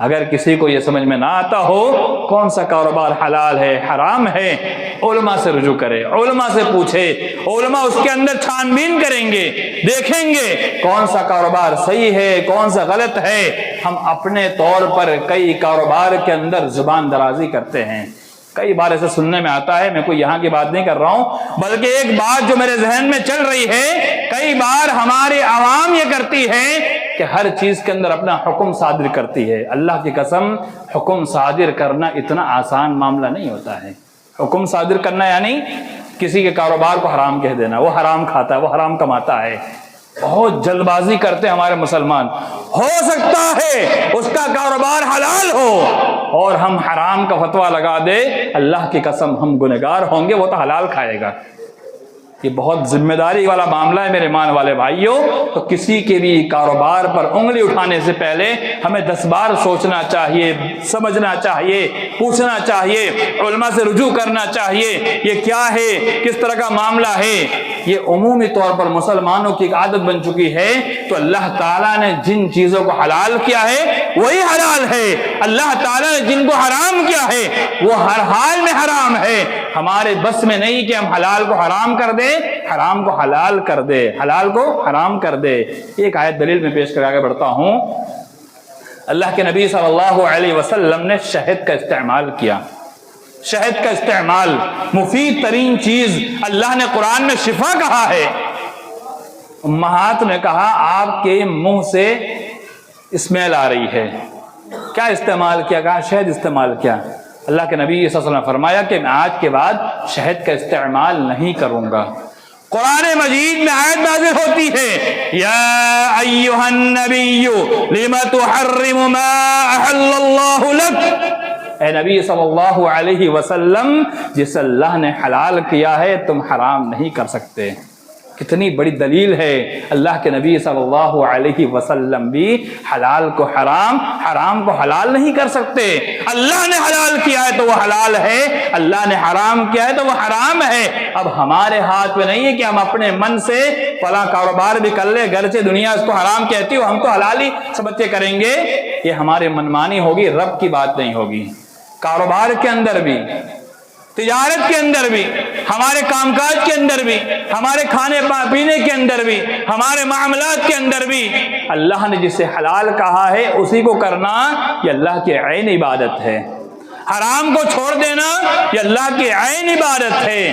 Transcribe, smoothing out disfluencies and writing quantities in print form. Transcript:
اگر کسی کو یہ سمجھ میں نہ آتا ہو کون سا کاروبار حلال ہے حرام ہے، علماء سے رجوع کرے، علماء سے پوچھے، علماء اس کے اندر چھان بین کریں گے، دیکھیں گے کون سا کاروبار صحیح ہے کون سا غلط ہے۔ ہم اپنے طور پر کئی کاروبار کے اندر زبان درازی کرتے ہیں، کئی بار ایسے سننے میں آتا ہے، میں کوئی یہاں کی بات نہیں کر رہا ہوں، بلکہ ایک بات جو میرے ذہن میں چل رہی ہے، کئی بار ہماری عوام یہ کرتی ہے کہ ہر چیز کے اندر اپنا حکم صادر کرتی ہے۔ اللہ کی قسم، حکم صادر کرنا اتنا آسان معاملہ نہیں ہوتا ہے۔ حکم صادر کرنا یعنی کسی کے کاروبار کو حرام کہہ دینا، وہ حرام کھاتا ہے، وہ حرام کماتا ہے۔ بہت جلد بازی کرتے ہیں ہمارے مسلمان، ہو سکتا ہے اس کا کاروبار حلال ہو اور ہم حرام کا فتویٰ لگا دے، اللہ کی قسم ہم گنہگار ہوں گے، وہ تو حلال کھائے گا۔ یہ بہت ذمہ داری والا معاملہ ہے میرے ایمان والے بھائیوں۔ تو کسی کے بھی کاروبار پر انگلی اٹھانے سے پہلے ہمیں 10 بار سوچنا چاہیے، سمجھنا چاہیے، پوچھنا چاہیے، علماء سے رجوع کرنا چاہیے، یہ کیا ہے، کس طرح کا معاملہ ہے۔ یہ عمومی طور پر مسلمانوں کی ایک عادت بن چکی ہے۔ تو اللہ تعالیٰ نے جن چیزوں کو حلال کیا ہے وہی حلال ہے، اللہ تعالیٰ نے جن کو حرام کیا ہے وہ ہر حال میں حرام ہے۔ ہمارے بس میں نہیں کہ ہم حلال کو حرام کر دیں، حرام کو حلال کر دے، حلال کو حرام کر دے۔ ایک آیت دلیل میں پیش کر آگے بڑھتا ہوں۔ اللہ کے نبی صلی اللہ علیہ وسلم نے شہد کا استعمال کیا۔ شہد کا استعمال مفید ترین چیز، اللہ نے قرآن میں شفا کہا ہے۔ امہات نے کہا آپ کے منہ سے اسمیل آ رہی ہے، کیا استعمال کیا؟ کہا شہد استعمال کیا۔ اللہ کے نبی صلی اللہ علیہ وسلم نے فرمایا کہ میں آج کے بعد شہد کا استعمال نہیں کروں گا۔ قرآن مجید میں آیت نازل ہوتی ہے، یا ایھا النبی لم تحرم ما احل اللہ لک، اے نبی صلی اللہ علیہ وسلم جس اللہ نے حلال کیا ہے تم حرام نہیں کر سکتے۔ کتنی بڑی دلیل ہے، اللہ کے نبی صلی اللہ علیہ وسلم بھی حلال کو حرام، حرام کو حلال نہیں کر سکتے۔ اللہ نے حلال کیا ہے تو وہ حلال ہے، اللہ نے حرام کیا ہے تو وہ حرام ہے۔ اب ہمارے ہاتھ میں نہیں ہے کہ ہم اپنے من سے فلاں کاروبار بھی کر لیں، گرچہ دنیا اس کو حرام کہتی ہو ہم تو حلال ہی سمجھ کے کریں گے، یہ ہمارے منمانی ہوگی، رب کی بات نہیں ہوگی۔ کاروبار کے اندر بھی، تجارت کے اندر بھی، ہمارے کام کاج کے اندر بھی، ہمارے کھانے پینے کے اندر بھی، ہمارے معاملات کے اندر بھی اللہ نے جسے حلال کہا ہے اسی کو کرنا یہ اللہ کی عین عبادت ہے۔ حرام کو چھوڑ دینا یہ اللہ کی عین عبادت ہے۔